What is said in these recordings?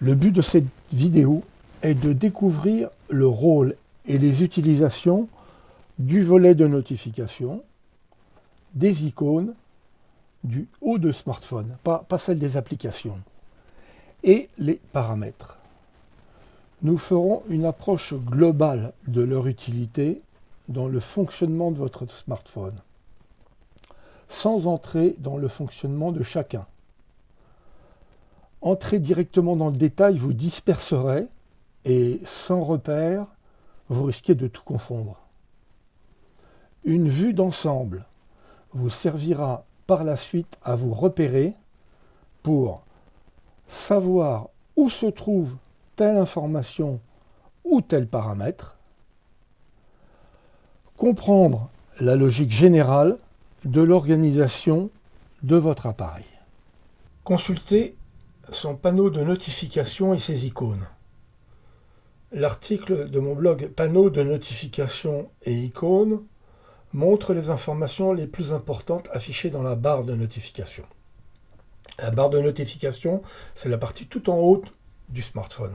Le but de cette vidéo est de découvrir le rôle et les utilisations du volet de notification, des icônes, du haut de smartphone, pas celle des applications, et les paramètres. Nous ferons une approche globale de leur utilité dans le fonctionnement de votre smartphone, sans entrer dans le fonctionnement de chacun. Entrer directement dans le détail vous disperserait et sans repère, vous risquez de tout confondre. Une vue d'ensemble vous servira par la suite à vous repérer pour savoir où se trouve telle information ou tel paramètre, comprendre la logique générale de l'organisation de votre appareil. Consultez son panneau de notification et ses icônes. L'article de mon blog Panneaux de notification et icônes montre les informations les plus importantes affichées dans la barre de notification. La barre de notification, c'est la partie tout en haut du smartphone.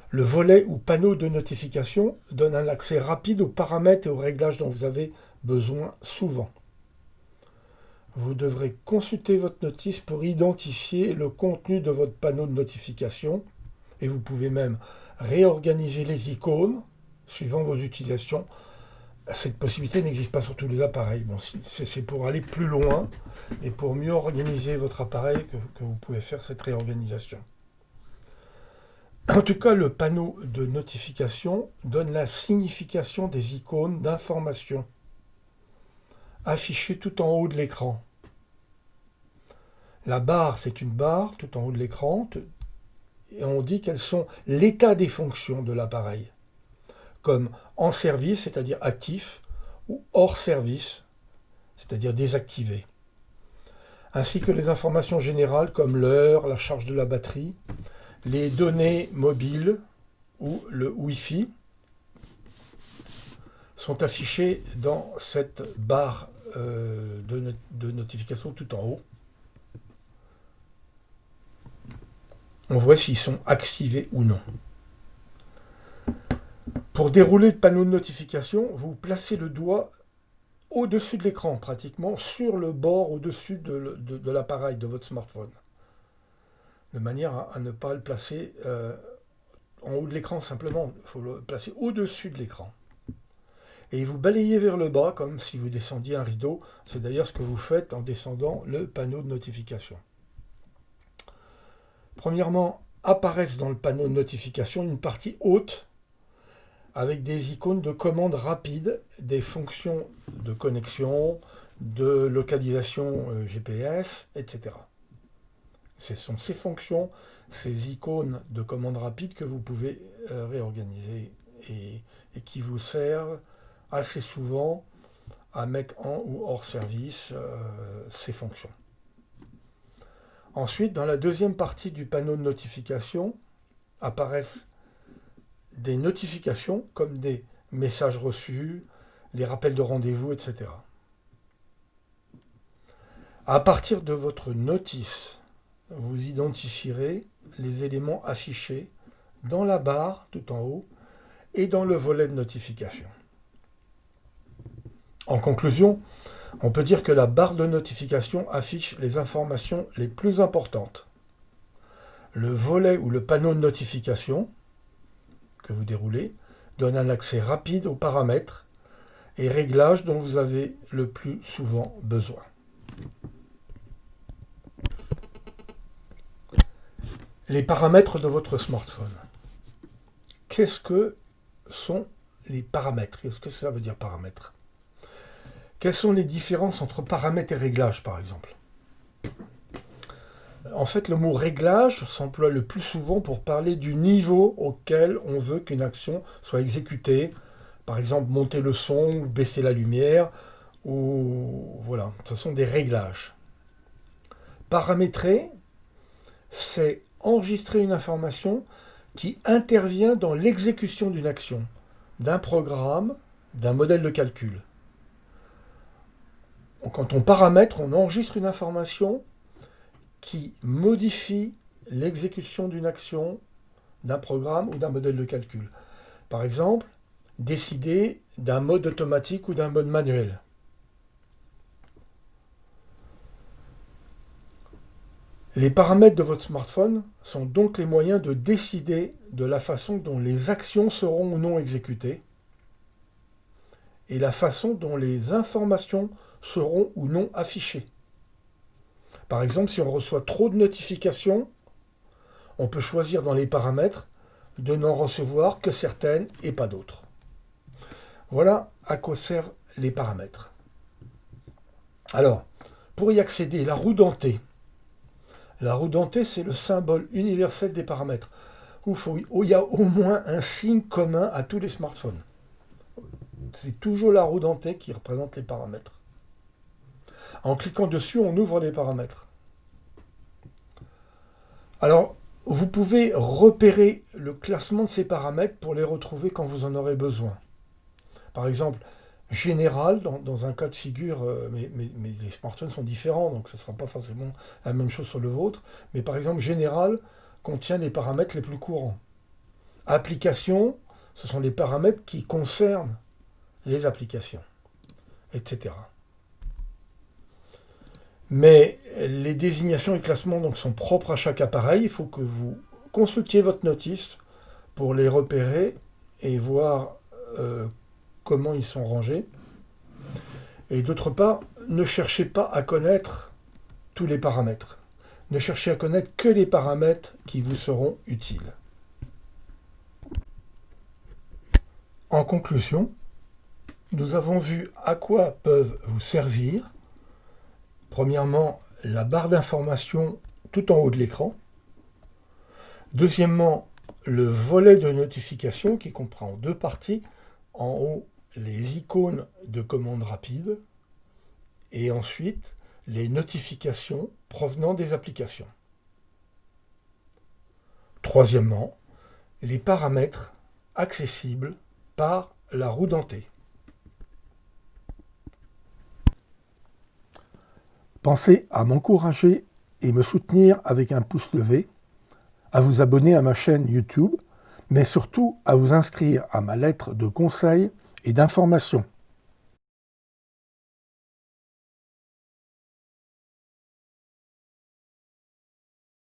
Le volet ou panneau de notification donne un accès rapide aux paramètres et aux réglages dont vous avez besoin souvent. Vous devrez consulter votre notice pour identifier le contenu de votre panneau de notification et vous pouvez même réorganiser les icônes suivant vos utilisations. Cette possibilité n'existe pas sur tous les appareils. Bon, c'est pour aller plus loin et pour mieux organiser votre appareil que vous pouvez faire cette réorganisation. En tout cas, le panneau de notification donne la signification des icônes d'information affichées tout en haut de l'écran. La barre, c'est une barre tout en haut de l'écran et on dit qu'elles sont l'état des fonctions de l'appareil, comme en service, c'est-à-dire actif, ou hors service, c'est-à-dire désactivé, ainsi que les informations générales comme l'heure, la charge de la batterie, les données mobiles ou le Wi-Fi sont affichées dans cette barre de notification tout en haut. On voit s'ils sont activés ou non. Pour dérouler le panneau de notification, vous placez le doigt au-dessus de l'écran, pratiquement sur le bord au-dessus de l'appareil, de votre smartphone, de manière à ne pas le placer en haut de l'écran simplement, il faut le placer au-dessus de l'écran. Et vous balayez vers le bas comme si vous descendiez un rideau, c'est d'ailleurs ce que vous faites en descendant le panneau de notification. Premièrement, apparaissent dans le panneau de notification une partie haute avec des icônes de commande rapide, des fonctions de connexion, de localisation GPS, etc. Ce sont ces fonctions, ces icônes de commande rapide que vous pouvez réorganiser et qui vous servent assez souvent à mettre en ou hors service ces fonctions. Ensuite, dans la deuxième partie du panneau de notification, apparaissent des notifications comme des messages reçus, les rappels de rendez-vous, etc. À partir de votre notice, vous identifierez les éléments affichés dans la barre tout en haut et dans le volet de notification. En conclusion, on peut dire que la barre de notification affiche les informations les plus importantes. Le volet ou le panneau de notification que vous déroulez donne un accès rapide aux paramètres et réglages dont vous avez le plus souvent besoin. Les paramètres de votre smartphone. Qu'est-ce que sont les paramètres? Qu'est-ce que ça veut dire paramètres? Quelles sont les différences entre paramètres et réglages, par exemple? En fait, le mot réglage s'emploie le plus souvent pour parler du niveau auquel on veut qu'une action soit exécutée. Par exemple, monter le son, baisser la lumière, ou voilà, ce sont des réglages. Paramétrer, c'est enregistrer une information qui intervient dans l'exécution d'une action, d'un programme, d'un modèle de calcul. Quand on paramètre, on enregistre une information qui modifie l'exécution d'une action, d'un programme ou d'un modèle de calcul. Par exemple, décider d'un mode automatique ou d'un mode manuel. Les paramètres de votre smartphone sont donc les moyens de décider de la façon dont les actions seront ou non exécutées et la façon dont les informations seront ou non affichées. Par exemple, si on reçoit trop de notifications, on peut choisir dans les paramètres de n'en recevoir que certaines et pas d'autres. Voilà à quoi servent les paramètres. Alors, pour y accéder, la roue dentée. La roue dentée, c'est le symbole universel des paramètres, où il y a au moins un signe commun à tous les smartphones. C'est toujours la roue dentée qui représente les paramètres. En cliquant dessus, on ouvre les paramètres. Alors, vous pouvez repérer le classement de ces paramètres pour les retrouver quand vous en aurez besoin. Par exemple, général, dans un cas de figure, mais les smartphones sont différents, donc ce ne sera pas forcément la même chose sur le vôtre, mais par exemple, général contient les paramètres les plus courants. Application, ce sont les paramètres qui concernent les applications, etc. Mais les désignations et classements donc, sont propres à chaque appareil. Il faut que vous consultiez votre notice pour les repérer et voir comment ils sont rangés. Et d'autre part, ne cherchez pas à connaître tous les paramètres. Ne cherchez à connaître que les paramètres qui vous seront utiles. En conclusion, nous avons vu à quoi peuvent vous servir, premièrement, la barre d'information tout en haut de l'écran. Deuxièmement, le volet de notification qui comprend deux parties. En haut, les icônes de commandes rapides et ensuite les notifications provenant des applications. Troisièmement, les paramètres accessibles par la roue dentée. Pensez à m'encourager et me soutenir avec un pouce levé, à vous abonner à ma chaîne YouTube, mais surtout à vous inscrire à ma lettre de conseils et d'informations.